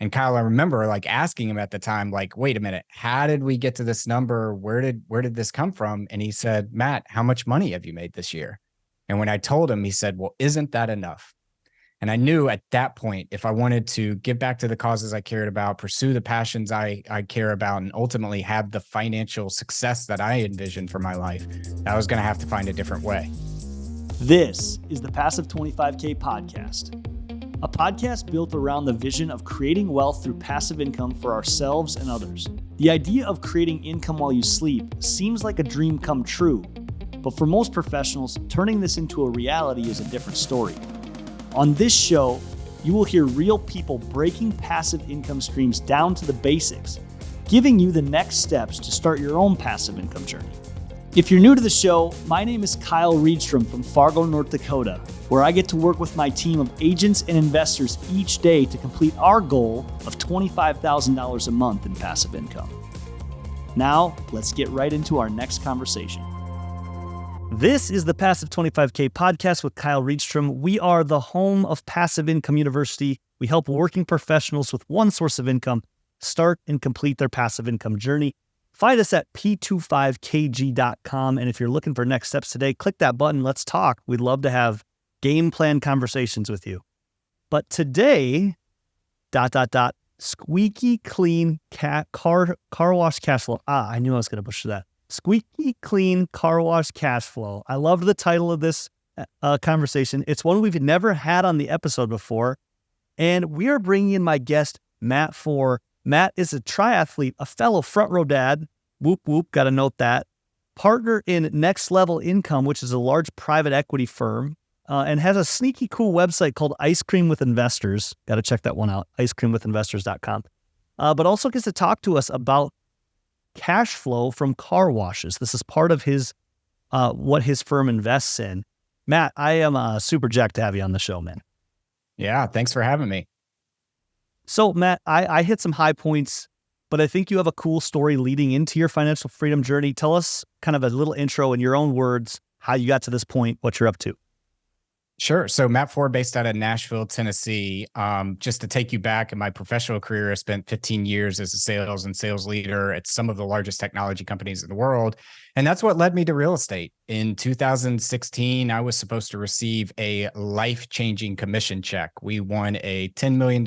And Kyle, I remember like asking him at the time, like, wait a minute, how did we get to this number? Where did this come from? And he said, Matt, how much money have you made this year? And when I told him, he said, well, isn't that enough? And I knew at that point, if I wanted to give back to the causes I cared about, pursue the passions I care about, and ultimately have the financial success that I envisioned for my life, I was going to have to find a different way. This is the Passive 25K podcast, a podcast built around the vision of creating wealth through passive income for ourselves and others. The idea of creating income while you sleep seems like a dream come true, but for most professionals, turning this into a reality is a different story. On this show, you will hear real people breaking passive income streams down to the basics, giving you the next steps to start your own passive income journey. If you're new to the show, my name is Kyle Reedstrom from Fargo, North Dakota, where I get to work with my team of agents and investors each day to complete our goal of $25,000 a month in passive income. Now, let's get right into our next conversation. This is the Passive 25K podcast with Kyle Reedstrom. We are the home of Passive Income University. We help working professionals with one source of income start and complete their passive income journey. Find us at p25kg.com. And if you're looking for next steps today, click that button. Let's talk. We'd love to have game plan conversations with you. But today, Squeaky clean carwash cashflow. I knew I was going to butcher that. Squeaky clean carwash cashflow. I loved the title of this conversation. It's one we've never had on the episode before. And we are bringing in my guest, Matt Fore. Matt is a triathlete, a fellow front row dad. Whoop, whoop. Got to note that. Partner in Next Level Income, which is a large private equity firm, and has a sneaky cool website called Ice Cream with Investors. Got to check that one out, icecreamwithinvestors.com. But also gets to talk to us about cash flow from car washes. This is part of his what his firm invests in. Matt, I am super jacked to have you on the show, man. Yeah, thanks for having me. So, Matt, I hit some high points, but I think you have a cool story leading into your financial freedom journey. Tell us kind of a little intro in your own words, how you got to this point, what you're up to. Sure. So Matt Fore, based out of Nashville, Tennessee. Just to take you back in my professional career, I spent 15 years as a sales leader at some of the largest technology companies in the world. And that's what led me to real estate. In 2016, I was supposed to receive a life-changing commission check. We won a $10 million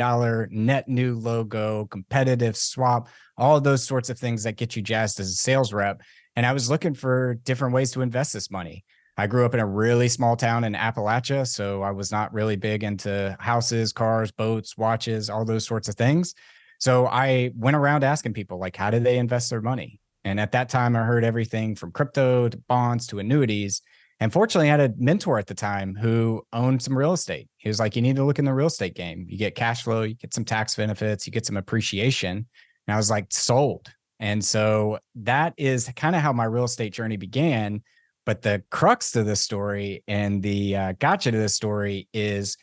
net new logo, competitive swap, all of those sorts of things that get you jazzed as a sales rep. And I was looking for different ways to invest this money. I grew up in a really small town in Appalachia, so I was not really big into houses, cars, boats, watches, all those sorts of things. So I went around asking people, like, how do they invest their money? And at that time, I heard everything from crypto to bonds to annuities. And fortunately, I had a mentor at the time who owned some real estate. He was like, you need to look in the real estate game. You get cash flow, you get some tax benefits, you get some appreciation. And I was like, sold. And so that is kind of how my real estate journey began. But the crux to this story and the gotcha to this story is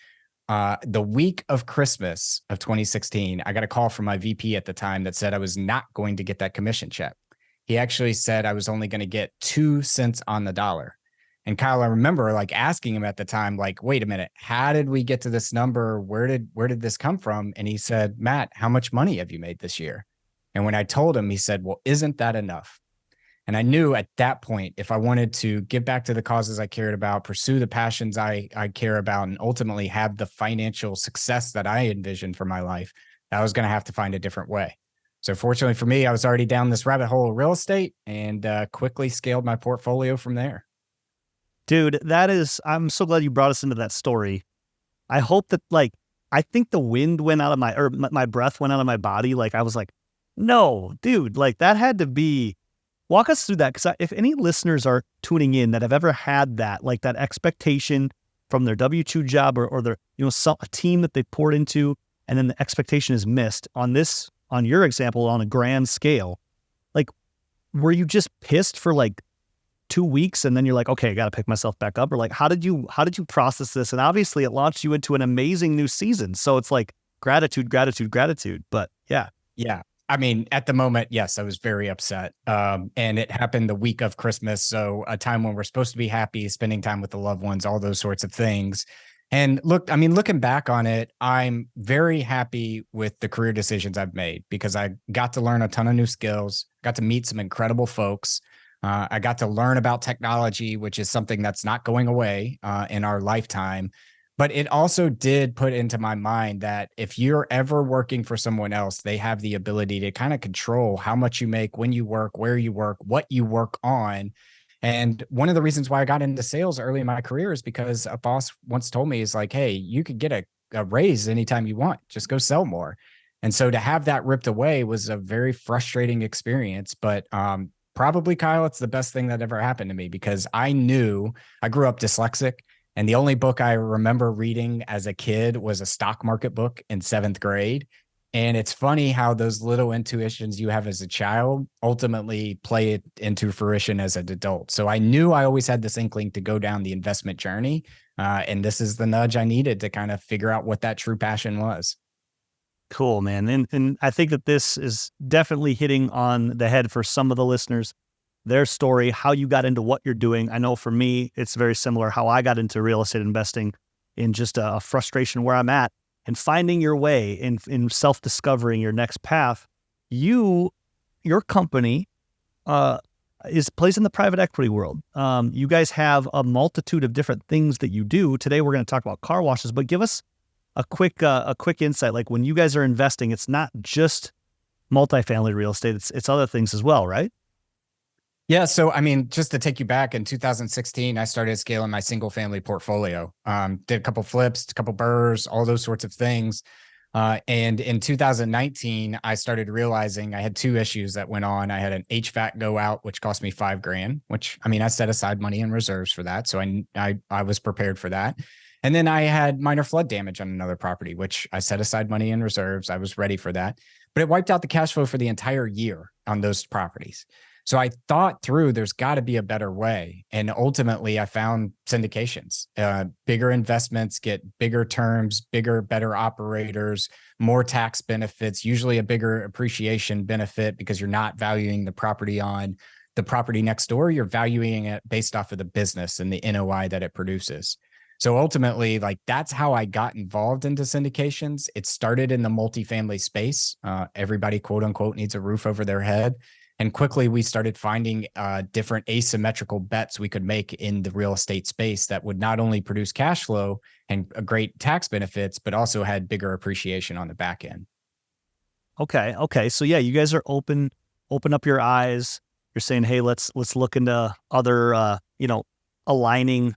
the week of Christmas of 2016, I got a call from my VP at the time that said I was not going to get that commission check. He actually said I was only going to get 2 cents on the dollar. And Kyle, I remember like asking him at the time, like, wait a minute, how did we get to this number? Where did this come from? And he said, Matt, how much money have you made this year? And when I told him, he said, well, isn't that enough? And I knew at that point, if I wanted to give back to the causes I cared about, pursue the passions I care about, and ultimately have the financial success that I envisioned for my life, I was going to have to find a different way. So fortunately for me, I was already down this rabbit hole of real estate and quickly scaled my portfolio from there. Dude, I'm so glad you brought us into that story. I hope that I think the wind went out of my breath went out of my body. Like I was like, no, dude, like that had to be. Walk us through that, because if any listeners are tuning in that have ever had that, like that expectation from their W-2 job or their, a team that they poured into, and then the expectation is missed on your example, on a grand scale, like, were you just pissed for like 2 weeks and then you're like, okay, I got to pick myself back up? Or like, how did you process this? And obviously it launched you into an amazing new season. So it's like gratitude, but yeah. Yeah. I mean, at the moment, yes, I was very upset. And it happened the week of Christmas. So a time when we're supposed to be happy, spending time with the loved ones, all those sorts of things. And look, I mean, looking back on it, I'm very happy with the career decisions I've made because I got to learn a ton of new skills, got to meet some incredible folks. I got to learn about technology, which is something that's not going away in our lifetime. But it also did put into my mind that if you're ever working for someone else, they have the ability to kind of control how much you make, when you work, where you work, what you work on. And one of the reasons why I got into sales early in my career is because a boss once told me, is like, hey, you could get a raise anytime you want, just go sell more. And so to have that ripped away was a very frustrating experience. But probably, Kyle, it's the best thing that ever happened to me because I knew I grew up dyslexic. And the only book I remember reading as a kid was a stock market book in seventh grade. And it's funny how those little intuitions you have as a child ultimately play it into fruition as an adult. So I knew I always had this inkling to go down the investment journey. And this is the nudge I needed to kind of figure out what that true passion was. Cool, man. And I think that this is definitely hitting on the head for some of the listeners, their story, how you got into what you're doing. I know for me, it's very similar how I got into real estate investing in just a frustration where I'm at and finding your way in self-discovering your next path. Your company plays in the private equity world. You guys have a multitude of different things that you do. Today, we're going to talk about car washes, but give us a quick insight. Like when you guys are investing, it's not just multifamily real estate; it's other things as well, right? Yeah. So, I mean, just to take you back in 2016, I started scaling my single family portfolio. Did a couple flips, a couple burrs, all those sorts of things. And in 2019, I started realizing I had two issues that went on. I had an HVAC go out, which cost me $5,000, which I mean, I set aside money in reserves for that. So I was prepared for that. And then I had minor flood damage on another property, which I set aside money in reserves. I was ready for that, but it wiped out the cash flow for the entire year on those properties. So I thought through, there's got to be a better way. And ultimately, I found syndications. Bigger investments get bigger terms, bigger, better operators, more tax benefits, usually a bigger appreciation benefit because you're not valuing the property on the property next door. You're valuing it based off of the business and the NOI that it produces. So ultimately, like that's how I got involved into syndications. It started in the multifamily space. Everybody, quote unquote, needs a roof over their head. And quickly, we started finding different asymmetrical bets we could make in the real estate space that would not only produce cash flow and great tax benefits, but also had bigger appreciation on the back end. Okay. So yeah, you guys are open up your eyes. You're saying, hey, let's look into other, aligning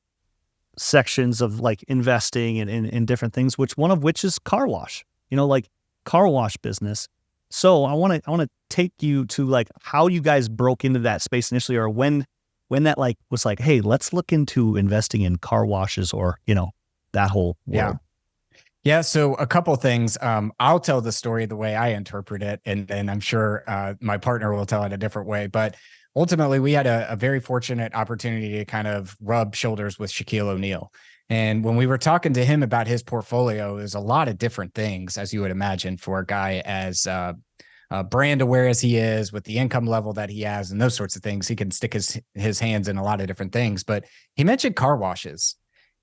sections of like investing and in different things, one of which is car wash, like car wash business. So I want to take you to like how you guys broke into that space initially, or when that like was like, hey, let's look into investing in car washes, or that whole world. Yeah. So a couple of things. I'll tell the story the way I interpret it, and I'm sure my partner will tell it a different way. But ultimately, we had a very fortunate opportunity to kind of rub shoulders with Shaquille O'Neal. And when we were talking to him about his portfolio, there's a lot of different things, as you would imagine, for a guy as brand aware as he is, with the income level that he has, and those sorts of things. He can stick his hands in a lot of different things. But he mentioned car washes,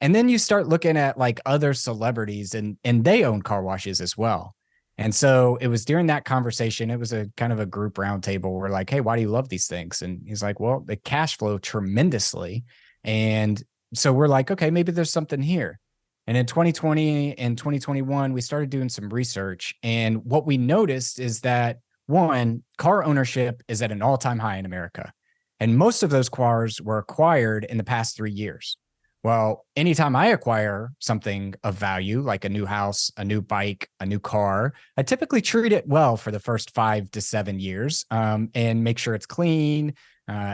and then you start looking at like other celebrities, and they own car washes as well. And so it was during that conversation, it was a kind of a group roundtable. We're like, hey, why do you love these things? And he's like, well, they cash flow tremendously. And so we're like, okay, maybe there's something here. And in 2020 and 2021, we started doing some research. And what we noticed is that one, car ownership is at an all-time high in America. And most of those cars were acquired in the past 3 years. Well, anytime I acquire something of value, like a new house, a new bike, a new car, I typically treat it well for the first 5 to 7 years, and make sure it's clean.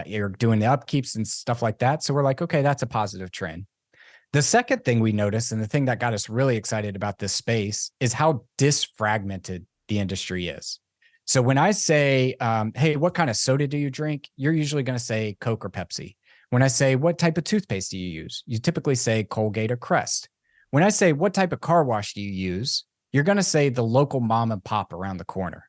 You're doing the upkeeps and stuff like that. So we're like, okay, that's a positive trend. The second thing we noticed, and the thing that got us really excited about this space, is how disfragmented the industry is. So when I say, hey, what kind of soda do you drink? You're usually going to say Coke or Pepsi. When I say, what type of toothpaste do you use? You typically say Colgate or Crest. When I say, what type of car wash do you use? You're going to say the local mom and pop around the corner.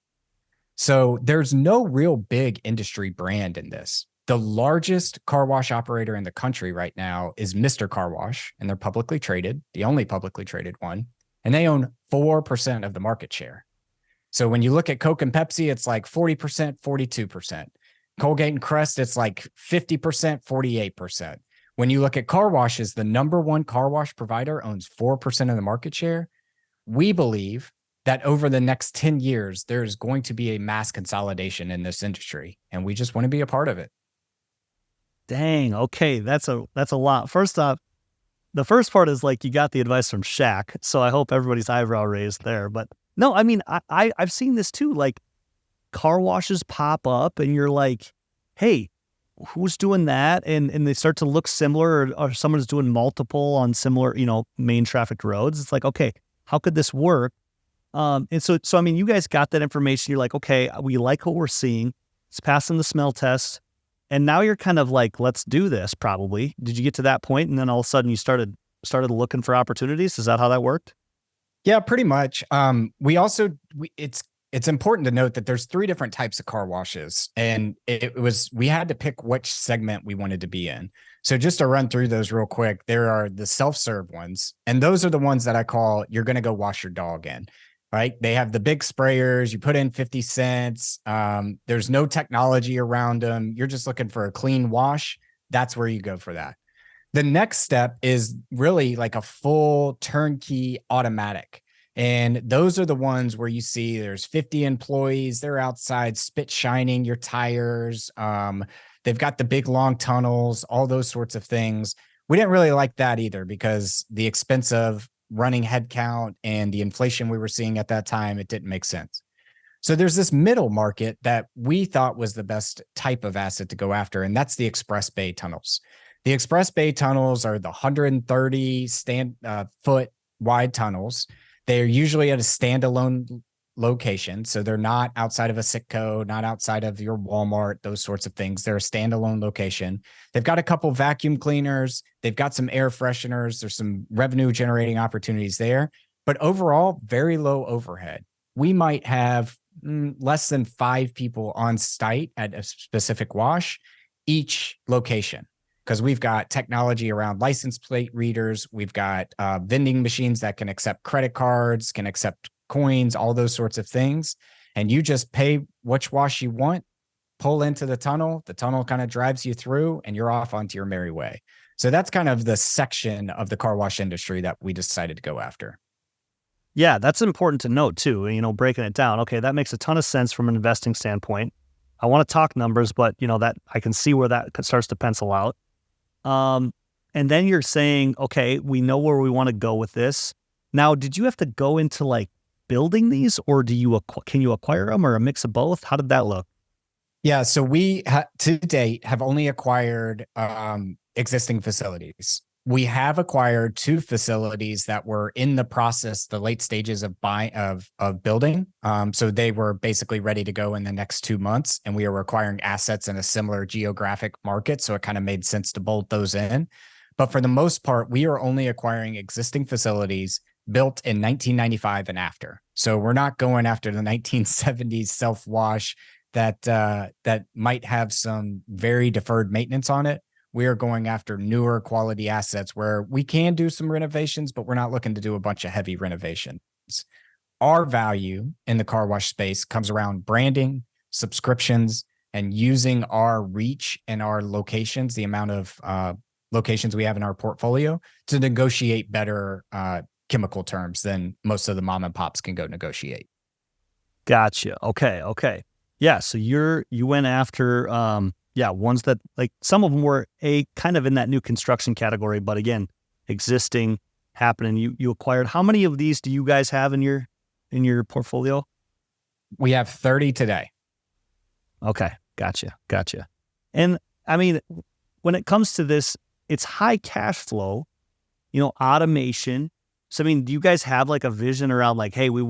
So there's no real big industry brand in this. The largest car wash operator in the country right now is Mr. Car Wash, and they're publicly traded, the only publicly traded one, and they own 4% of the market share. So when you look at Coke and Pepsi, it's like 40%, 42%. Colgate and Crest, it's like 50%, 48%. When you look at car washes, the number one car wash provider owns 4% of the market share. We believe that over the next 10 years, there's going to be a mass consolidation in this industry, and we just want to be a part of it. Dang. Okay. That's a lot. First off, the first part is like, you got the advice from Shaq. So I hope everybody's eyebrow raised there, but no, I mean, I've seen this too. Like, car washes pop up and you're like, hey, who's doing that? And they start to look similar, or someone's doing multiple on similar, main traffic roads. It's like, okay, how could this work? And so I mean, you guys got that information. You're like, okay, we like what we're seeing. It's passing the smell test. And now you're kind of like, let's do this probably. Did you get to that point? And then all of a sudden you started looking for opportunities? Is that how that worked? Yeah, pretty much. It's important to note that there's 3 different types of car washes, and we had to pick which segment we wanted to be in. So just to run through those real quick, there are the self-serve ones, and those are the ones that I call you're going to go wash your dog in, right? They have the big sprayers, you put in 50 cents. There's no technology around them. You're just looking for a clean wash. That's where you go for that. The next step is really like a full turnkey automatic. And those are the ones where you see there's 50 employees, they're outside spit shining your tires. They've got the big long tunnels, all those sorts of things. We didn't really like that either because the expense of running headcount and the inflation we were seeing at that time, it didn't make sense. So there's this middle market that we thought was the best type of asset to go after, and that's the express bay tunnels. The express bay tunnels are the 130 foot wide tunnels. They're usually at a standalone location. So they're not outside of a Citgo, not outside of your Walmart, those sorts of things. They're a standalone location. They've got a couple vacuum cleaners. They've got some air fresheners. There's some revenue generating opportunities there. But overall, very low overhead. We might have less than 5 people on site at a specific wash, each location. Because we've got technology around license plate readers. We've got vending machines that can accept credit cards, can accept coins, all those sorts of things. And you just pay which wash you want, pull into the tunnel kind of drives you through, and you're off onto your merry way. So that's kind of the section of the car wash industry that we decided to go after. Yeah, that's important to note too, breaking it down. Okay, that makes a ton of sense from an investing standpoint. I want to talk numbers, but that I can see where that starts to pencil out. And then you're saying, okay, we know where we want to go with this. Now, did you have to go into like building these, or can you acquire them, or a mix of both? How did that look? Yeah, so we to date have only acquired existing facilities. We have acquired 2 facilities that were in the process, the late stages of building. So they were basically ready to go in the next 2 months, and we are acquiring assets in a similar geographic market. So it kind of made sense to bolt those in. But for the most part, we are only acquiring existing facilities built in 1995 and after. So we're not going after the 1970s self-wash that might have some very deferred maintenance on it. We are going after newer quality assets where we can do some renovations, but we're not looking to do a bunch of heavy renovations. Our value in the car wash space comes around branding, subscriptions, and using our reach and our locations, the amount of locations we have in our portfolio, to negotiate better chemical terms than most of the mom and pops can go negotiate. Gotcha. Okay. Yeah. So you went after ones that, like, some of them were kind of in that new construction category, but again, existing, happening. You acquired. How many of these do you guys have in your portfolio? We have 30 today. Okay. Gotcha. And I mean, when it comes to this, it's high cash flow, automation. So, I mean, do you guys have like a vision around like, hey, we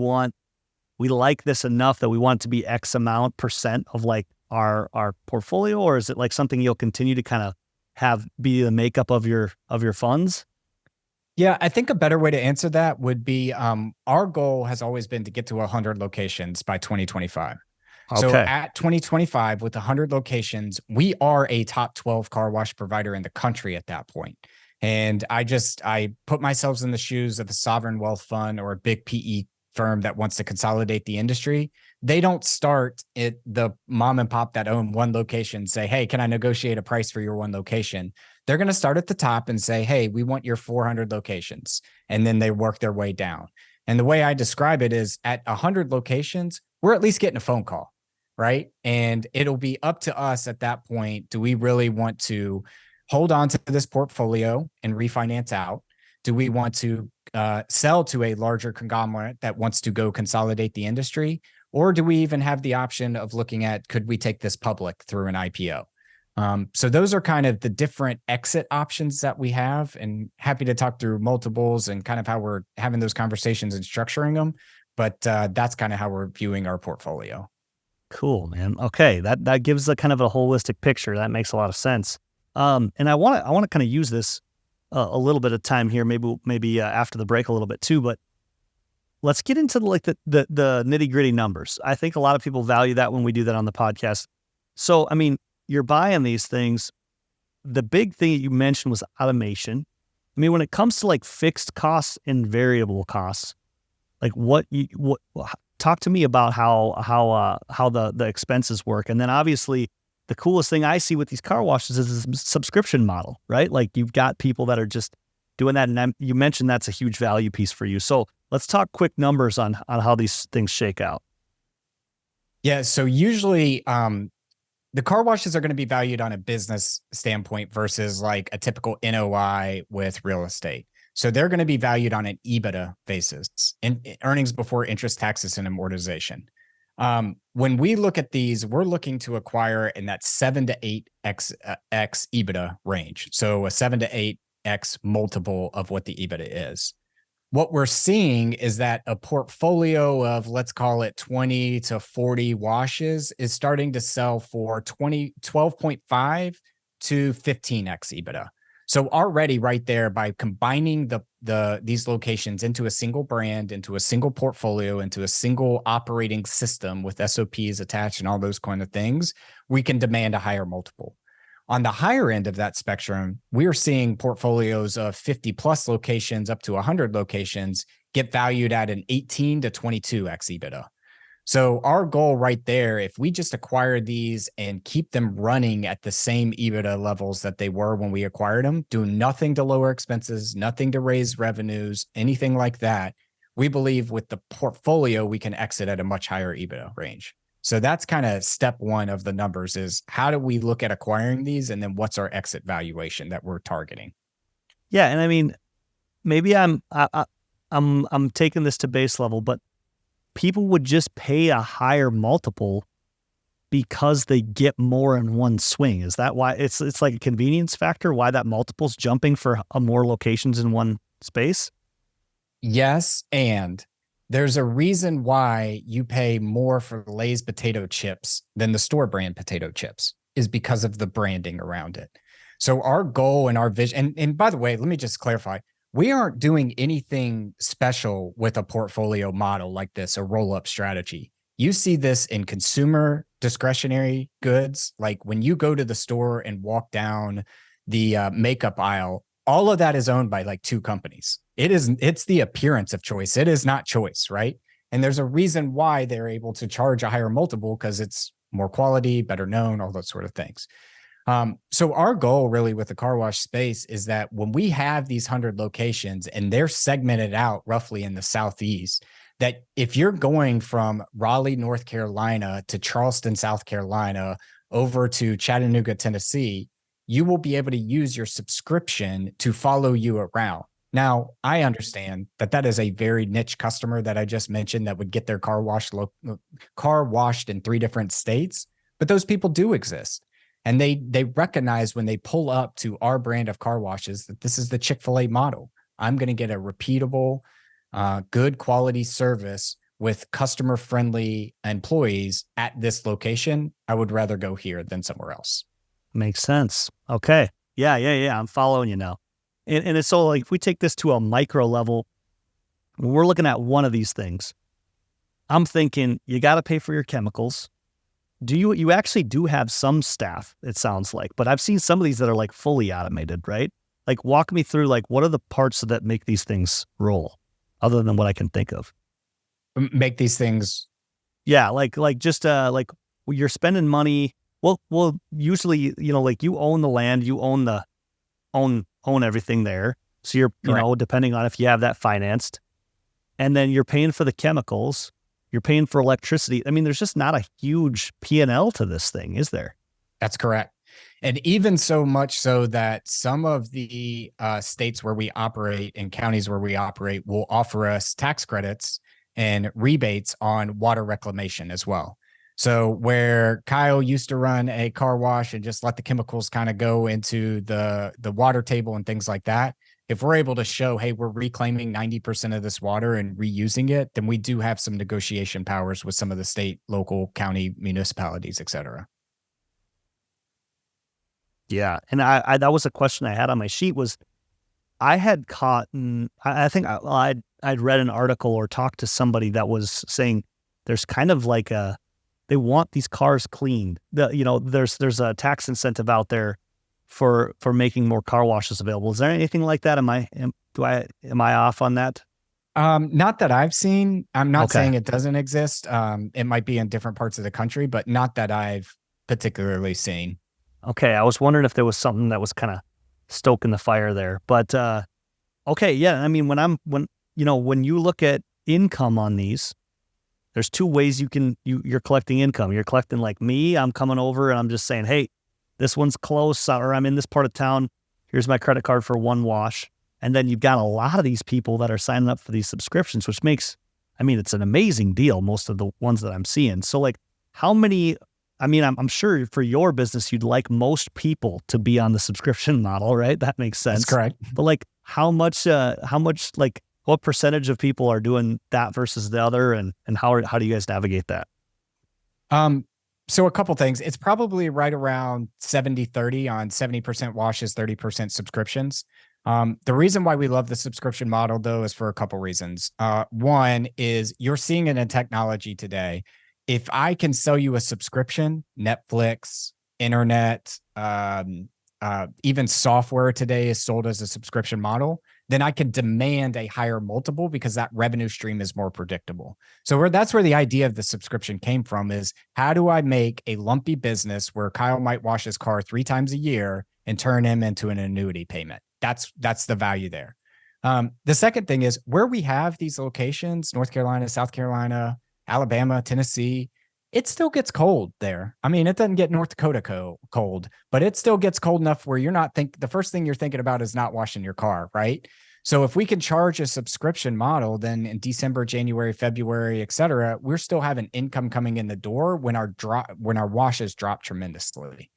like this enough that we want it to be X amount % of like our portfolio, or is it like something you'll continue to kind of have be the makeup of your funds? Yeah, I think a better way to answer that would be our goal has always been to get to 100 locations by 2025. So Okay. at 2025, with 100 locations, we are a top 12 car wash provider in the country at that point. And I put myself in the shoes of a sovereign wealth fund or a big PE firm that wants to consolidate the industry. They don't start at the mom and pop that own one location, say, hey, can I negotiate a price for your one location? They're going to start at the top and say, hey, we want your 400 locations. And then they work their way down. And the way I describe it is at 100 locations, we're at least getting a phone call, right? And it'll be up to us at that point. Do we really want to hold on to this portfolio and refinance out? Do we want to sell to a larger conglomerate that wants to go consolidate the industry? Or do we even have the option of looking at, could we take this public through an IPO? So those are kind of the different exit options that we have, and happy to talk through multiples and kind of how we're having those conversations and structuring them. But that's kind of how we're viewing our portfolio. Cool, man. Okay, that gives a kind of a holistic picture. That makes a lot of sense. And I want to kind of use this a little bit of time here, maybe after the break a little bit too. But let's get into the nitty gritty numbers. I think a lot of people value that when we do that on the podcast. So, I mean, you're buying these things. The big thing that you mentioned was automation. I mean, when it comes to like fixed costs and variable costs, like talk to me about how the expenses work. And then obviously the coolest thing I see with these car washes is a subscription model, right? Like you've got people that are just doing that. And you mentioned that's a huge value piece for you. So let's talk quick numbers on how these things shake out. Yeah. So usually the car washes are going to be valued on a business standpoint versus like a typical NOI with real estate. So they're going to be valued on an EBITDA basis, and earnings before interest, taxes, and amortization. When we look at these, we're looking to acquire in that 7 to 8x x EBITDA range. So a 7 to 8x multiple of what the EBITDA is. What we're seeing is that a portfolio of, let's call it 20 to 40 washes is starting to sell for 12.5 to 15x EBITDA. So already right there, by combining these locations into a single brand, into a single portfolio, into a single operating system with SOPs attached and all those kind of things, we can demand a higher multiple. On the higher end of that spectrum, we are seeing portfolios of 50 plus locations up to 100 locations get valued at an 18 to 22x EBITDA. So our goal right there, if we just acquire these and keep them running at the same EBITDA levels that they were when we acquired them, do nothing to lower expenses, nothing to raise revenues, anything like that, we believe with the portfolio, we can exit at a much higher EBITDA range. So that's kind of step one of the numbers, is how do we look at acquiring these, and then what's our exit valuation that we're targeting? Yeah, and I mean, maybe I'm taking this to base level, but people would just pay a higher multiple because they get more in one swing. Is that why it's like a convenience factor? Why that multiple's jumping for more locations in one space? Yes, and there's a reason why you pay more for Lay's potato chips than the store brand potato chips, is because of the branding around it. So our goal and our vision, and by the way, let me just clarify, we aren't doing anything special with a portfolio model like this, a roll-up strategy. You see this in consumer discretionary goods. Like when you go to the store and walk down the makeup aisle, all of that is owned by like two companies. It's the appearance of choice. It is not choice, right? And there's a reason why they're able to charge a higher multiple, because it's more quality, better known, all those sort of things. So our goal really with the car wash space is that when we have these 100 locations and they're segmented out roughly in the Southeast, that if you're going from Raleigh, North Carolina to Charleston, South Carolina, over to Chattanooga, Tennessee, you will be able to use your subscription to follow you around. Now, I understand that that is a very niche customer that I just mentioned that would get their car washed in 3 different states, but those people do exist. And they recognize when they pull up to our brand of car washes that this is the Chick-fil-A model. I'm going to get a repeatable, good quality service with customer-friendly employees at this location. I would rather go here than somewhere else. Makes sense. Okay. Yeah. I'm following you now. And it's so like, if we take this to a micro level, when we're looking at one of these things, I'm thinking you got to pay for your chemicals. you actually do have some staff, it sounds like, but I've seen some of these that are like fully automated, right? Like walk me through like what are the parts that make these things roll other than what I can think of? Make these things. Yeah, like just like you're spending money. Well, usually, like you own the land, you own the own everything there. So you're, Correct. depending on if you have that financed, and then you're paying for the chemicals, you're paying for electricity. I mean, there's just not a huge P&L to this thing, is there? That's correct. And even so much so that some of the states where we operate and counties where we operate will offer us tax credits and rebates on water reclamation as well. So where Kyle used to run a car wash and just let the chemicals kind of go into the water table and things like that, if we're able to show, hey, we're reclaiming 90% of this water and reusing it, then we do have some negotiation powers with some of the state, local, county, municipalities, et cetera. Yeah, and I that was a question I had on my sheet was I had caught, and I think I'd read an article or talked to somebody that was saying there's kind of like they want these cars cleaned. There's a tax incentive out there for making more car washes available. Is there anything like that? Am I off on that? Not that I've seen. I'm not Okay. saying it doesn't exist. It might be in different parts of the country, but not that I've particularly seen. Okay, I was wondering if there was something that was kind of stoking the fire there. But okay, yeah. I mean, when you look at income on these, there's two ways you're collecting income. You're collecting like me. I'm coming over and I'm just saying, hey, this one's close, or I'm in this part of town. Here's my credit card for one wash. And then you've got a lot of these people that are signing up for these subscriptions, which makes, I mean, it's an amazing deal. Most of the ones that I'm seeing. So like, how many? I mean, I'm sure for your business, you'd like most people to be on the subscription model, right? That makes sense. That's correct. But like, how much, like, what percentage of people are doing that versus the other, and how do you guys navigate that? So a couple things. It's probably right around 70-30 on 70% washes, 30% subscriptions. The reason why we love the subscription model, though, is for a couple reasons. One is you're seeing it in technology today. If I can sell you a subscription, Netflix, internet, even software today is sold as a subscription model, then I can demand a higher multiple because that revenue stream is more predictable. So that's where the idea of the subscription came from is how do I make a lumpy business where Kyle might wash his car 3 times a year and turn him into an annuity payment? That's the value there. The second thing is where we have these locations, North Carolina, South Carolina, Alabama, Tennessee, it still gets cold there. I mean, it doesn't get North Dakota cold, but it still gets cold enough where the first thing you're thinking about is not washing your car, right? So if we can charge a subscription model, then in December, January, February, et cetera, we're still having income coming in the door when our washes drop tremendously.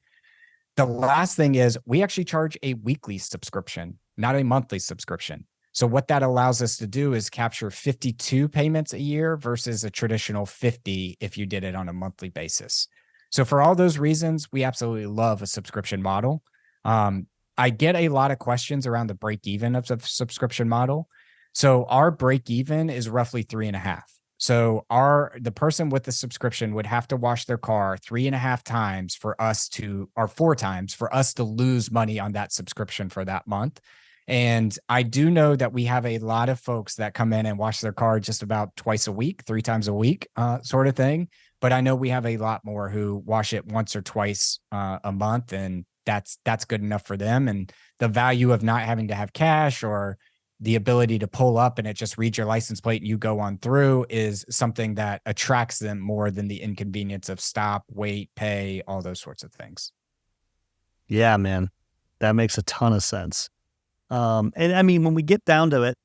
The last thing is we actually charge a weekly subscription, not a monthly subscription. So what that allows us to do is capture 52 payments a year versus a traditional 50 if you did it on a monthly basis. So for all those reasons, we absolutely love a subscription model. I get a lot of questions around the break even of the subscription model. So our break even is roughly 3.5. So the person with the subscription would have to wash their car 3.5 times for us to, or 4 times for us to lose money on that subscription for that month. And I do know that we have a lot of folks that come in and wash their car just about twice a week, 3 times a week, sort of thing. But I know we have a lot more who wash it once or twice a month, and that's good enough for them. And the value of not having to have cash or the ability to pull up and it just reads your license plate and you go on through is something that attracts them more than the inconvenience of stop, wait, pay, all those sorts of things. Yeah, man, that makes a ton of sense. And I mean, when we get down to it,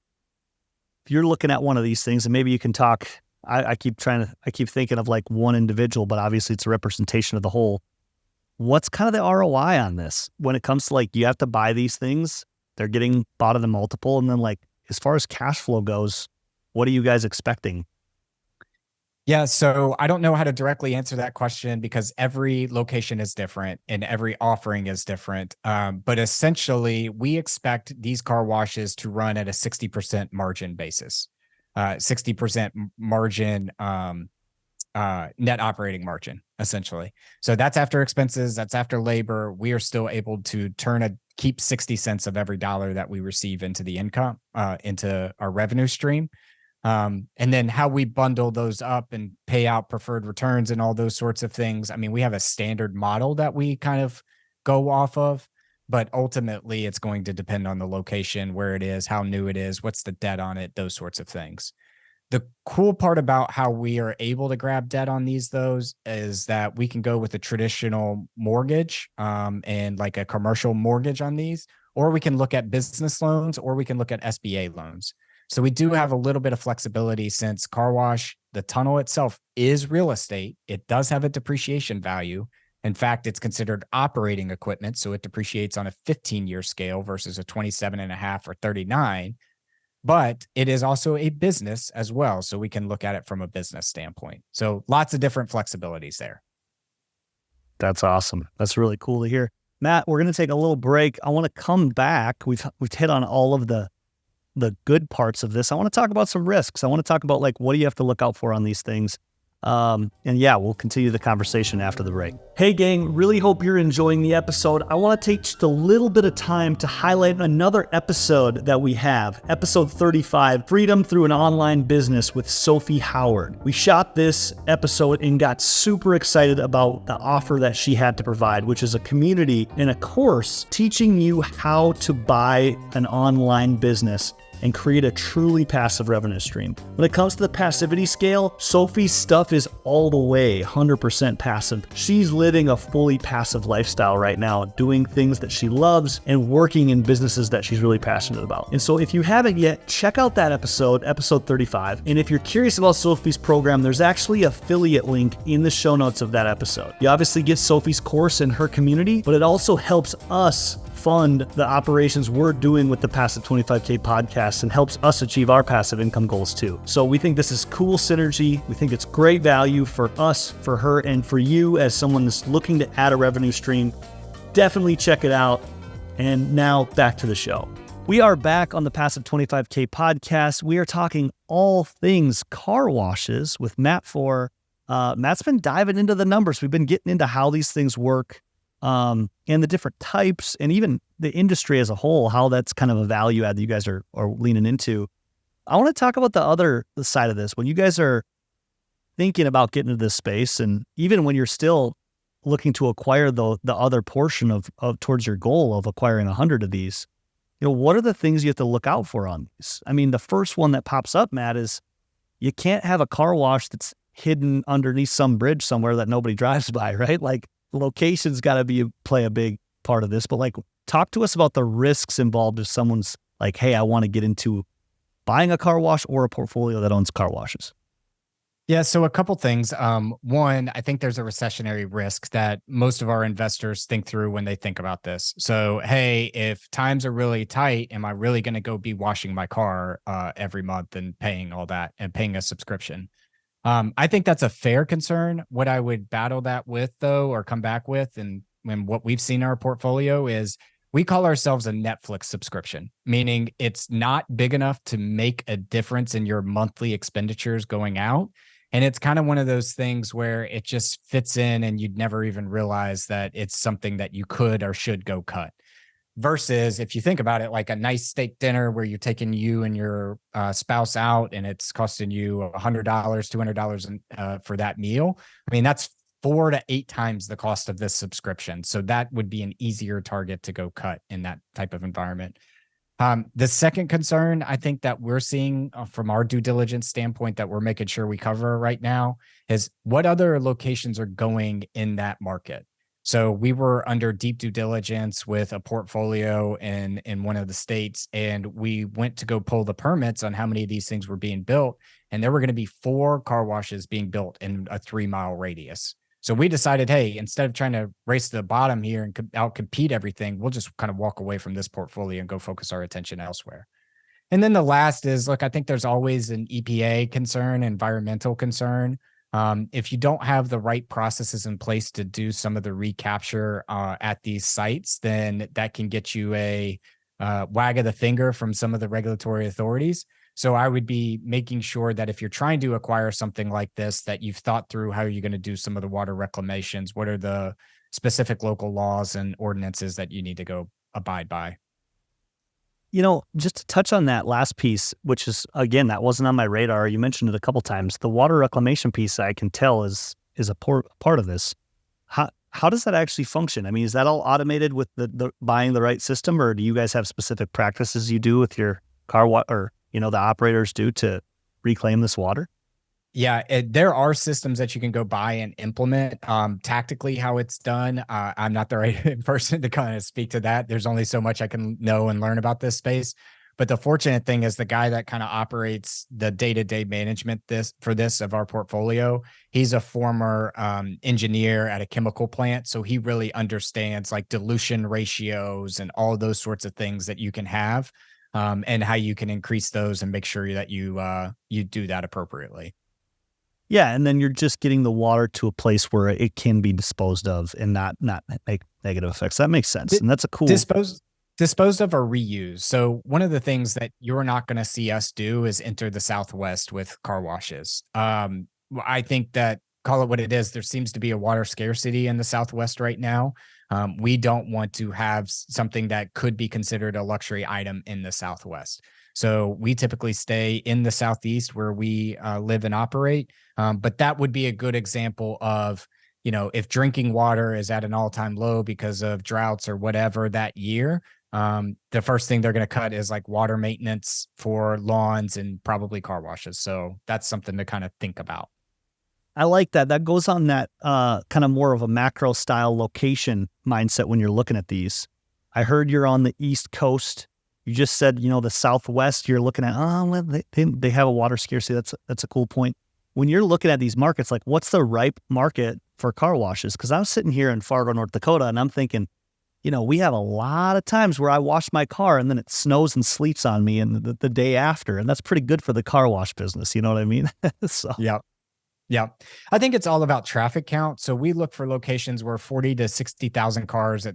if you're looking at one of these things, and maybe you can talk, I keep thinking of like one individual, but obviously it's a representation of the whole. What's kind of the ROI on this when it comes to like, you have to buy these things, they're getting bought at a multiple. And then like, as far as cash flow goes, what are you guys expecting? Yeah, so I don't know how to directly answer that question because every location is different and every offering is different. But essentially, we expect these car washes to run at a 60% margin basis, 60% margin net operating margin, essentially. So that's after expenses, that's after labor. We are still able to keep 60 cents of every dollar that we receive into the income, into our revenue stream. And then how we bundle those up and pay out preferred returns and all those sorts of things. I mean, we have a standard model that we kind of go off of, but ultimately it's going to depend on the location, where it is, how new it is, what's the debt on it, those sorts of things. The cool part about how we are able to grab debt on those is that we can go with a traditional mortgage, and like a commercial mortgage on these, or we can look at business loans, or we can look at SBA loans. So we do have a little bit of flexibility, since car wash, the tunnel itself is real estate. It does have a depreciation value. In fact, it's considered operating equipment, so it depreciates on a 15-year scale versus a 27 and a half or 39. But it is also a business as well, so we can look at it from a business standpoint. So lots of different flexibilities there. That's awesome. That's really cool to hear. Matt, we're going to take a little break. I want to come back. We've hit on all of the good parts of this. I want to talk about some risks. I want to talk about, like, what do you have to look out for on these things? And yeah, we'll continue the conversation after the break. Hey gang, really hope you're enjoying the episode. I want to take just a little bit of time to highlight another episode that we have, episode 35, Freedom Through an Online Business with Sophie Howard. We shot this episode and got super excited about the offer that she had to provide, which is a community and a course teaching you how to buy an online business and create a truly passive revenue stream. When it comes to the passivity scale, Sophie's stuff is all the way 100% passive. She's living a fully passive lifestyle right now, doing things that she loves and working in businesses that she's really passionate about. And so if you haven't yet, check out that episode 35. And if you're curious about Sophie's program, there's actually an affiliate link in the show notes of that episode. You obviously get Sophie's course and her community, but it also helps us fund the operations we're doing with the Passive 25K podcast and helps us achieve our passive income goals too. So we think this is cool synergy. We think it's great value for us, for her, and for you as someone that's looking to add a revenue stream. Definitely check it out. And now back to the show. We are back on the Passive 25K podcast. We are talking all things car washes with Matt Fore. Matt's been diving into the numbers. We've been getting into how these things work. And the different types, and even the industry as a whole, how that's kind of a value add that you guys are leaning into. I want to talk about the side of this. When you guys are thinking about getting into this space, and even when you're still looking to acquire the other portion of towards your goal of acquiring 100 of these, what are the things you have to look out for on these? I mean, the first one that pops up, Matt, is you can't have a car wash that's hidden underneath some bridge somewhere that nobody drives by, right? Like, location's got to play a big part of this, but like, talk to us about the risks involved if someone's like, hey, I want to get into buying a car wash or a portfolio that owns car washes. Yeah, so a couple things. One, I think there's a recessionary risk that most of our investors think through when they think about this. So, hey, if times are really tight, am I really going to go be washing my car every month and paying all that and paying a subscription? I think that's a fair concern. What I would battle that with, though, or come back with, and what we've seen in our portfolio is we call ourselves a Netflix subscription, meaning it's not big enough to make a difference in your monthly expenditures going out. And it's kind of one of those things where it just fits in and you'd never even realize that it's something that you could or should go cut. Versus if you think about it, like a nice steak dinner where you're taking you and your spouse out and it's costing you $100, $200 for that meal. I mean, that's 4 to 8 times the cost of this subscription. So that would be an easier target to go cut in that type of environment. The second concern I think that we're seeing from our due diligence standpoint that we're making sure we cover right now is what other locations are going in that market. So we were under deep due diligence with a portfolio in one of the states, and we went to go pull the permits on how many of these things were being built. And there were going to be 4 car washes being built in a 3-mile radius. So we decided, hey, instead of trying to race to the bottom here and out-compete everything, we'll just kind of walk away from this portfolio and go focus our attention elsewhere. And then the last is, look, I think there's always an EPA concern, environmental concern. If you don't have the right processes in place to do some of the recapture at these sites, then that can get you a wag of the finger from some of the regulatory authorities. So I would be making sure that if you're trying to acquire something like this, that you've thought through how you're going to do some of the water reclamations. What are the specific local laws and ordinances that you need to go abide by? Just to touch on that last piece, which is, again, that wasn't on my radar. You mentioned it a couple times. The water reclamation piece, I can tell, is a part of this. How does that actually function? I mean, is that all automated with the buying the right system, or do you guys have specific practices you do with your or the operators do to reclaim this water? Yeah, there are systems that you can go buy and implement. Tactically, how it's done, I'm not the right person to kind of speak to that. There's only so much I can know and learn about this space. But the fortunate thing is the guy that kind of operates the day-to-day management this of our portfolio, he's a former engineer at a chemical plant. So he really understands like dilution ratios and all those sorts of things that you can have, and how you can increase those and make sure that you do that appropriately. Yeah, and then you're just getting the water to a place where it can be disposed of and not make negative effects. That makes sense, and that's a cool. Disposed of or reused. So one of the things that you're not going to see us do is enter the Southwest with car washes. I think that, call it what it is, there seems to be a water scarcity in the Southwest right now. We don't want to have something that could be considered a luxury item in the Southwest. So we typically stay in the Southeast where we live and operate. But that would be a good example of, if drinking water is at an all-time low because of droughts or whatever that year, the first thing they're going to cut is like water maintenance for lawns and probably car washes. So that's something to kind of think about. I like that. That goes on that kind of more of a macro style location mindset when you're looking at these. I heard you're on the East Coast. You just said, the Southwest, you're looking at, well, they have a water scarcity. That's a cool point. When you're looking at these markets, like what's the ripe market for car washes? Because I was sitting here in Fargo, North Dakota, and I'm thinking, we have a lot of times where I wash my car and then it snows and sleets on me and the day after. And that's pretty good for the car wash business. You know what I mean? So. Yeah. Yeah. I think it's all about traffic count. So we look for locations where 40 to 60,000 cars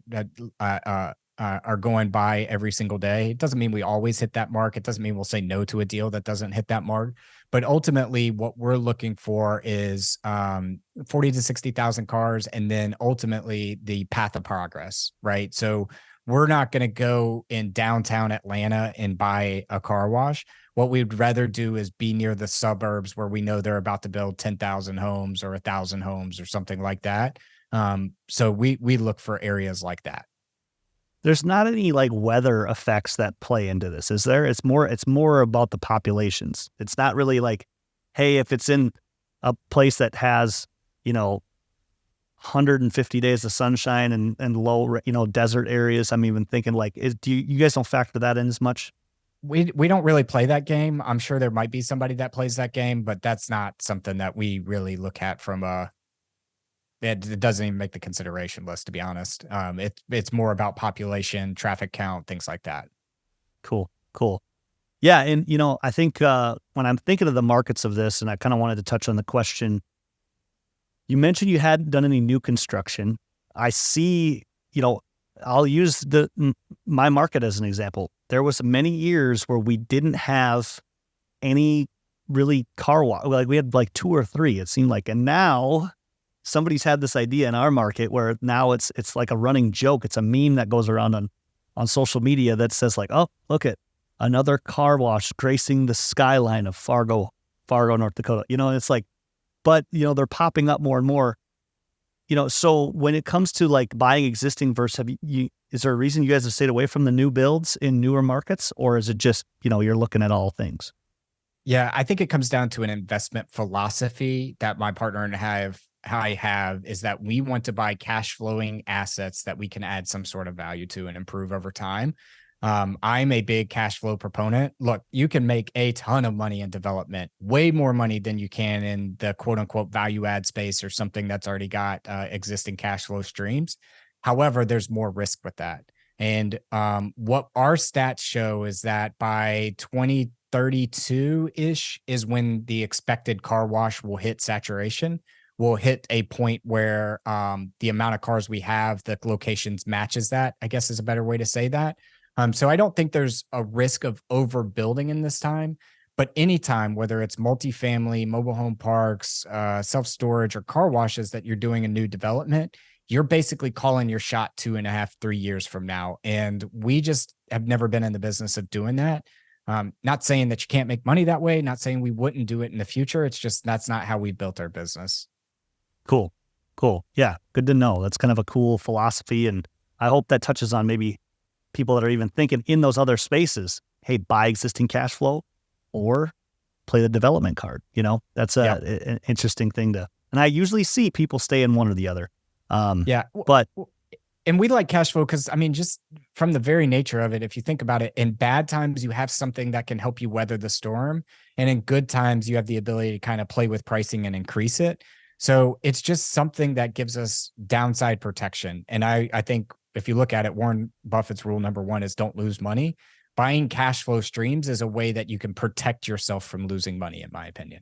are going by every single day. It doesn't mean we always hit that mark. It doesn't mean we'll say no to a deal that doesn't hit that mark. But ultimately, what we're looking for is 40 to 60,000 cars, and then ultimately the path of progress, right? So we're not going to go in downtown Atlanta and buy a car wash. What we'd rather do is be near the suburbs where we know they're about to build 10,000 homes or 1,000 homes or something like that. So we look for areas like that. There's not any like weather effects that play into this, is there? It's more about the populations. It's not really like, hey, if it's in a place that has, 150 days of sunshine and low, desert areas. I'm even thinking like, do you guys don't factor that in as much? We don't really play that game. I'm sure there might be somebody that plays that game, but that's not something that we really look at from it doesn't even make the consideration list, to be honest. It's more about population, traffic count, things like that. Cool. Yeah. And, I think when I'm thinking of the markets of this, and I kind of wanted to touch on the question, you mentioned you hadn't done any new construction. I see, I'll use my market as an example. There was many years where we didn't have any really car wash. Like we had like 2 or 3, it seemed like. And now somebody's had this idea in our market where now it's like a running joke. It's a meme that goes around on social media that says like, oh, look at another car wash gracing the skyline of Fargo, North Dakota. And it's like, but they're popping up more and more. So when it comes to like buying existing versus, is there a reason you guys have stayed away from the new builds in newer markets, or is it just, you're looking at all things? Yeah, I think it comes down to an investment philosophy that my partner and I have is that we want to buy cash flowing assets that we can add some sort of value to and improve over time. I'm a big cash flow proponent. Look, you can make a ton of money in development, way more money than you can in the quote unquote value add space or something that's already got existing cash flow streams. However, there's more risk with that. And what our stats show is that by 2032-ish is when the expected car wash will hit saturation. We'll hit a point where the amount of cars we have, the locations matches that, I guess is a better way to say that. So I don't think there's a risk of overbuilding in this time, But anytime, whether it's multifamily, mobile home parks, self-storage, or car washes that you're doing a new development, you're basically calling your shot 2.5, 3 years from now. And we just have never been in the business of doing that. Not saying that you can't make money that way, not saying we wouldn't do it in the future. It's just that's not how we built our business. Cool. Cool. Yeah. Good to know. That's kind of a cool philosophy. And I hope that touches on maybe people that are even thinking in those other spaces, hey, buy existing cash flow or play the development card. That's an interesting thing and I usually see people stay in one or the other. Yeah. But And we like cash flow because, I mean, just from the very nature of it, if you think about it, in bad times, you have something that can help you weather the storm. And in good times, you have the ability to kind of play with pricing and increase it. So it's just something that gives us downside protection. And I think if you look at it, Warren Buffett's rule number one is don't lose money. Buying cash flow streams is a way that you can protect yourself from losing money, in my opinion.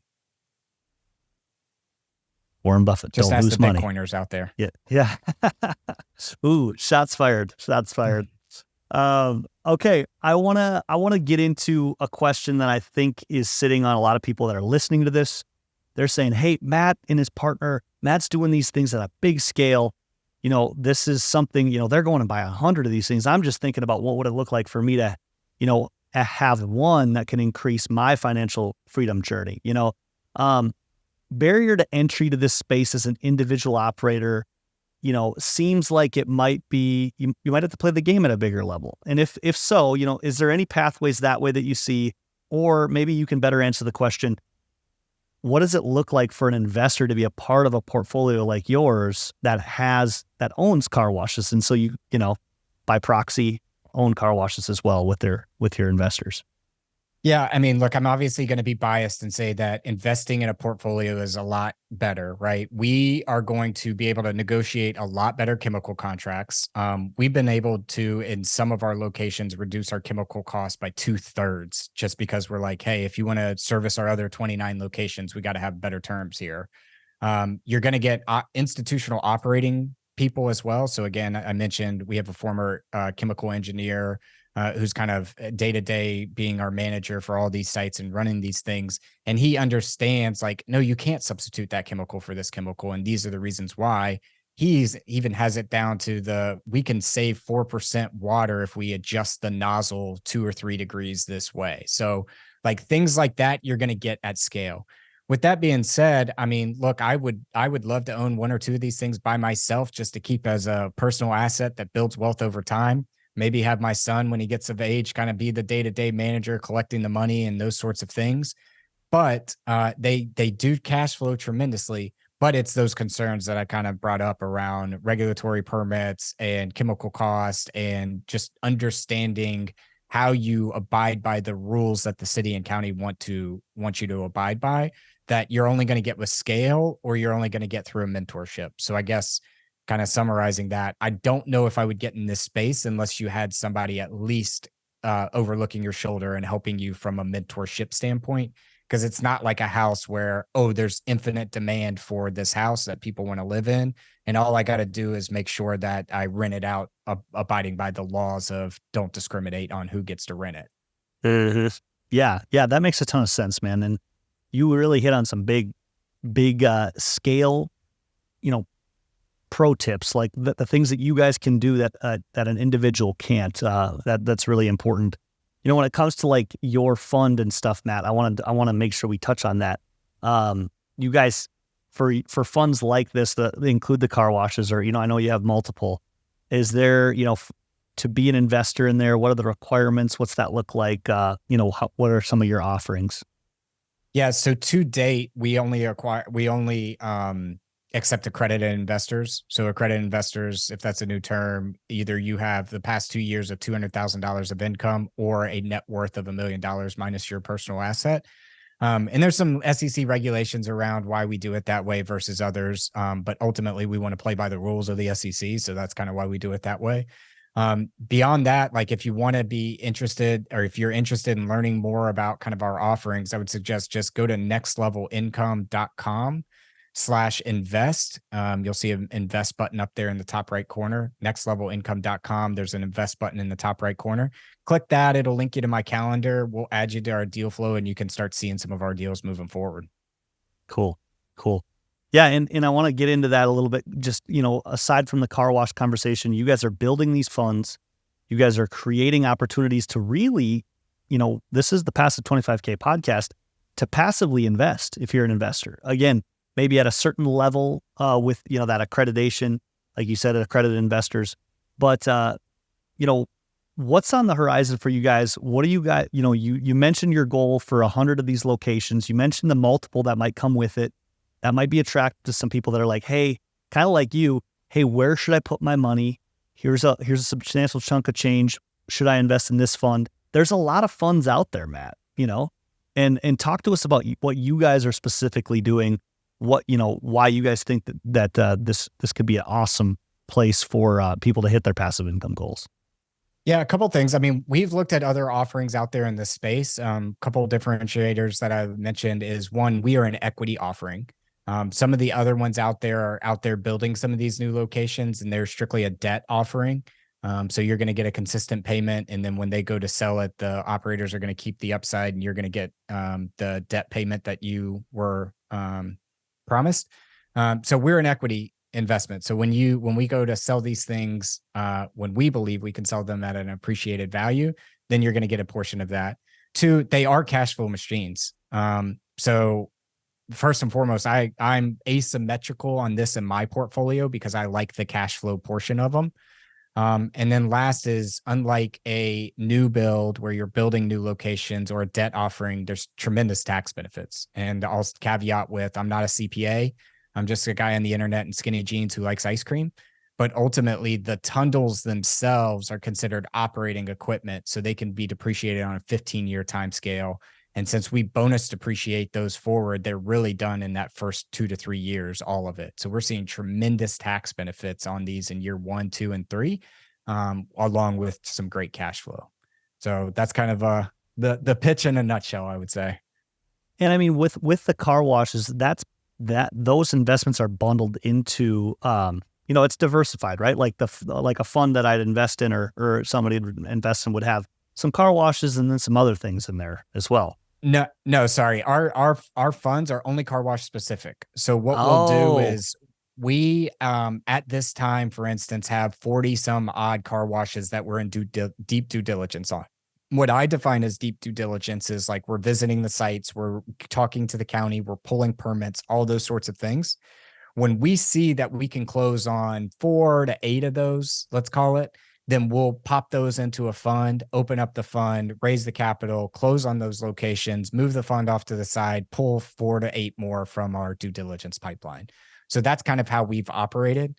Warren Buffett, Just don't ask lose the money. Bitcoiners out there. Yeah. Yeah. Ooh, shots fired. Shots fired. Okay. I want to get into a question that I think is sitting on a lot of people that are listening to this. They're saying, hey, Matt and his partner, Matt's doing these things at a big scale. This is something, they're going to buy 100 of these things. I'm just thinking about what would it look like for me to, have one that can increase my financial freedom journey. Barrier to entry to this space as an individual operator, seems like it might be, you might have to play the game at a bigger level. And if so, is there any pathways that way that you see, or maybe you can better answer the question, what does it look like for an investor to be a part of a portfolio like yours that owns car washes? And so you by proxy own car washes as well with your investors. Yeah, I mean, look, I'm obviously going to be biased and say that investing in a portfolio is a lot better, right? We are going to be able to negotiate a lot better chemical contracts. We've been able to, in some of our locations, reduce our chemical costs by 2/3 just because we're like, hey, if you want to service our other 29 locations, we got to have better terms here. You're going to get institutional operating people as well. So again, I mentioned we have a former chemical engineer who's kind of day to day being our manager for all these sites and running these things. And he understands like, no, you can't substitute that chemical for this chemical. And these are the reasons why. He's even has it down to we can save 4% water if we adjust the nozzle 2 or 3 degrees this way. So like things like that, you're going to get at scale. With that being said, I mean, look, I would love to own 1 or 2 of these things by myself just to keep as a personal asset that builds wealth over time. Maybe have my son when he gets of age kind of be the day-to-day manager collecting the money and those sorts of things. But they do cash flow tremendously. But it's those concerns that I kind of brought up around regulatory permits and chemical cost and just understanding how you abide by the rules that the city and county want you to abide by, that you're only going to get with scale or you're only going to get through a mentorship. So I guess kind of summarizing that, I don't know if I would get in this space unless you had somebody at least overlooking your shoulder and helping you from a mentorship standpoint, because it's not like a house where, oh, there's infinite demand for this house that people want to live in. And all I got to do is make sure that I rent it out, abiding by the laws of don't discriminate on who gets to rent it. Mm-hmm. Yeah. That makes a ton of sense, man. And you really hit on some big scale, pro tips, like the things that you guys can do that an individual can't. That's really important. When it comes to like your fund and stuff, Matt, I want to make sure we touch on that. You guys, for funds like this that include the car washes, or I know you have multiple. Is there to be an investor in there? What are the requirements? What's that look like? What are some of your offerings? Yeah. So to date, we only accept accredited investors. So accredited investors, if that's a new term, either you have the past 2 years of $200,000 of income or a net worth of $1 million minus your personal asset. And there's some SEC regulations around why we do it that way versus others. But ultimately we want to play by the rules of the SEC. So that's kind of why we do it that way. Beyond that, like if you want to be interested, or if you're interested in learning more about kind of our offerings, I would suggest just go to nextlevelincome.com. nextlevelinc.com/invest. You'll see an invest button up there in the top right corner. Nextlevelincome.com. There's an invest button in the top right corner. Click that. It'll link you to my calendar. We'll add you to our deal flow, and you can start seeing some of our deals moving forward. Cool. Cool. Yeah. And I want to get into that a little bit. Just, aside from the car wash conversation, you guys are building these funds. You guys are creating opportunities to really, this is the Passive 25K podcast, to passively invest if you're an investor. Again, maybe at a certain level with, that accreditation, like you said, accredited investors. But, what's on the horizon for you guys? What do you guys, you mentioned your goal for 100 of these locations. You mentioned the multiple that might come with it. That might be attractive to some people that are like, hey, kind of like you, hey, where should I put my money? Here's a substantial chunk of change. Should I invest in this fund? There's a lot of funds out there, Matt, and talk to us about what you guys are specifically doing, why you guys think that this could be an awesome place for people to hit their passive income goals. Yeah, a couple of things. I mean, we've looked at other offerings out there in this space. Couple of differentiators that I mentioned is one, we are an equity offering. Some of the other ones out there are out there building some of these new locations, and they're strictly a debt offering. So you're going to get a consistent payment, and then when they go to sell it, the operators are going to keep the upside, and you're going to get the debt payment that you were promised. So we're an equity investment. So when we go to sell these things, when we believe we can sell them at an appreciated value, then you're going to get a portion of that. Two, they are cash flow machines. So first and foremost, I'm asymmetrical on this in my portfolio because I like the cash flow portion of them. And then last is, unlike a new build where you're building new locations or a debt offering, there's tremendous tax benefits. And I'll caveat with, I'm not a CPA. I'm just a guy on the internet in skinny jeans who likes ice cream. But ultimately, the Tundles themselves are considered operating equipment, so they can be depreciated on a 15-year time scale. And since we bonus depreciate those forward, they're really done in that first 2 to 3 years, all of it. So we're seeing tremendous tax benefits on these in year 1, 2, and 3, along with some great cash flow. So that's kind of the pitch in a nutshell, I would say. And I mean, with the car washes, those investments are bundled into, it's diversified, right? Like like a fund that I'd invest in or somebody would invest in would have some car washes and then some other things in there as well. No, sorry. Our funds are only car wash specific. So what we'll do is we, at this time, for instance, have 40 some odd car washes that we're in deep due diligence on. What I define as deep due diligence is like we're visiting the sites, we're talking to the county, we're pulling permits, all those sorts of things. When we see that we can close on 4 to 8 of those, let's call it, then we'll pop those into a fund, open up the fund, raise the capital, close on those locations, move the fund off to the side, pull 4 to 8 more from our due diligence pipeline. So that's kind of how we've operated.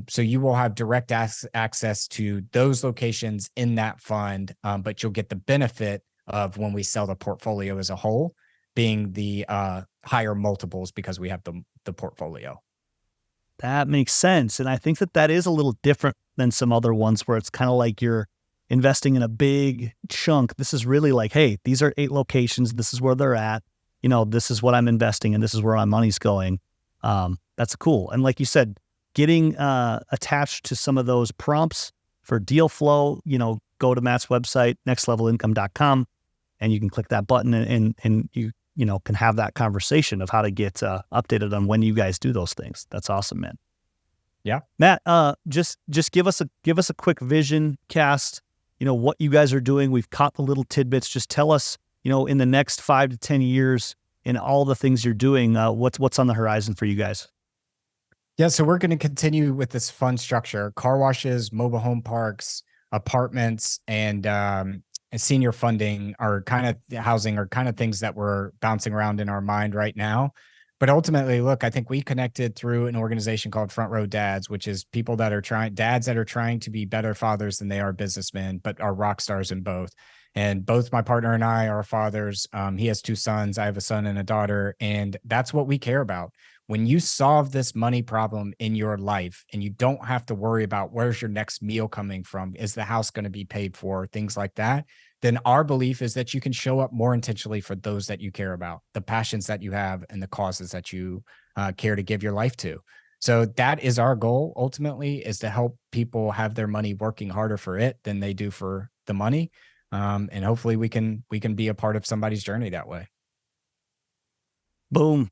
So you will have direct access to those locations in that fund, but you'll get the benefit of when we sell the portfolio as a whole, being the higher multiples because we have the portfolio. That makes sense. And I think that is a little different than some other ones where it's kind of like you're investing in a big chunk. This is really like, hey, these are 8 locations. This is where they're at. This is what I'm investing in. This is where my money's going. That's cool. And like you said, getting attached to some of those prompts for deal flow, go to Matt's website, nextlevelincome.com, and you can click that button and you can have that conversation of how to get updated on when you guys do those things. That's awesome, man. Yeah. Matt, just give us a quick vision cast, what you guys are doing. We've caught the little tidbits. Just tell us, in the next 5 to 10 years in all the things you're doing, what's on the horizon for you guys? Yeah. So we're going to continue with this fund structure: car washes, mobile home parks, apartments, and senior funding are kind of housing are kind of things that we're bouncing around in our mind right now. But ultimately, look, I think we connected through an organization called Front Row Dads, which is people that are dads that are trying to be better fathers than they are businessmen, but are rock stars in both. And both my partner and I are fathers. He has 2 sons. I have a son and a daughter. And that's what we care about. When you solve this money problem in your life and you don't have to worry about where's your next meal coming from, is the house going to be paid for, things like that, then our belief is that you can show up more intentionally for those that you care about, the passions that you have and the causes that you care to give your life to. So that is our goal ultimately, is to help people have their money working harder for it than they do for the money. And hopefully we can be a part of somebody's journey that way. Boom.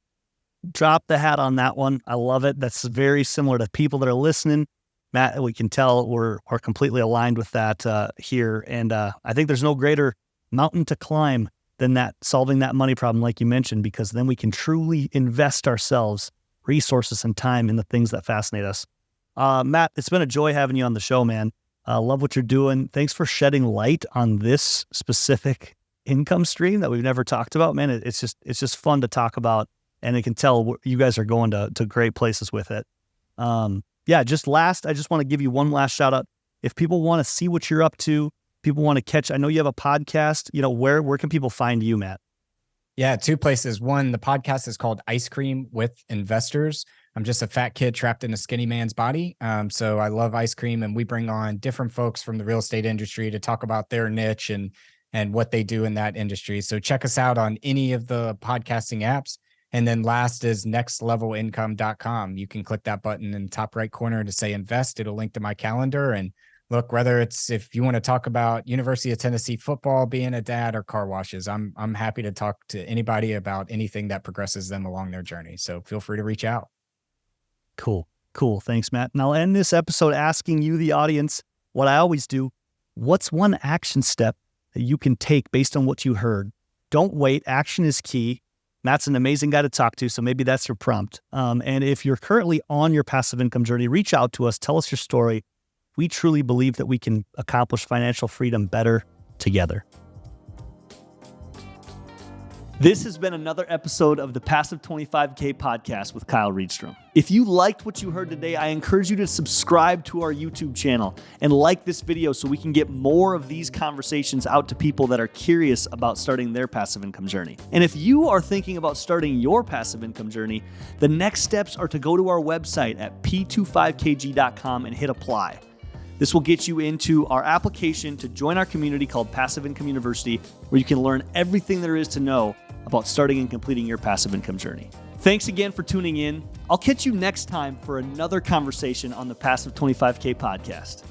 Drop the hat on that one. I love it. That's very similar to people that are listening. Matt, we can tell we're completely aligned with that here. And I think there's no greater mountain to climb than that, solving that money problem, like you mentioned, because then we can truly invest ourselves, resources, and time in the things that fascinate us. Matt, it's been a joy having you on the show, man. Love what you're doing. Thanks for shedding light on this specific income stream that we've never talked about, man. It's just fun to talk about, and I can tell you guys are going to great places with it. I just want to give you one last shout out. If people want to see what you're up to, people want to catch, I know you have a podcast, where can people find you, Matt? Yeah, two places. One, the podcast is called Ice Cream with Investors. I'm just a fat kid trapped in a skinny man's body. So I love ice cream, and we bring on different folks from the real estate industry to talk about their niche and what they do in that industry. So check us out on any of the podcasting apps. And then last is nextlevelincome.com. You can click that button in the top right corner to say invest. It'll link to my calendar. And look, whether it's, if you want to talk about University of Tennessee football, being a dad, or car washes, I'm happy to talk to anybody about anything that progresses them along their journey. So feel free to reach out. Cool. Thanks, Matt. And I'll end this episode asking you, the audience, what I always do. What's one action step that you can take based on what you heard? Don't wait. Action is key. Matt's an amazing guy to talk to, so maybe that's your prompt. And if you're currently on your passive income journey, reach out to us. Tell us your story. We truly believe that we can accomplish financial freedom better together. This has been another episode of the Passive 25K podcast with Kyle Reedstrom. If you liked what you heard today, I encourage you to subscribe to our YouTube channel and like this video so we can get more of these conversations out to people that are curious about starting their passive income journey. And if you are thinking about starting your passive income journey, the next steps are to go to our website at p25kg.com and hit apply. This will get you into our application to join our community called Passive Income University, where you can learn everything there is to know about starting and completing your passive income journey. Thanks again for tuning in. I'll catch you next time for another conversation on the Passive 25K podcast.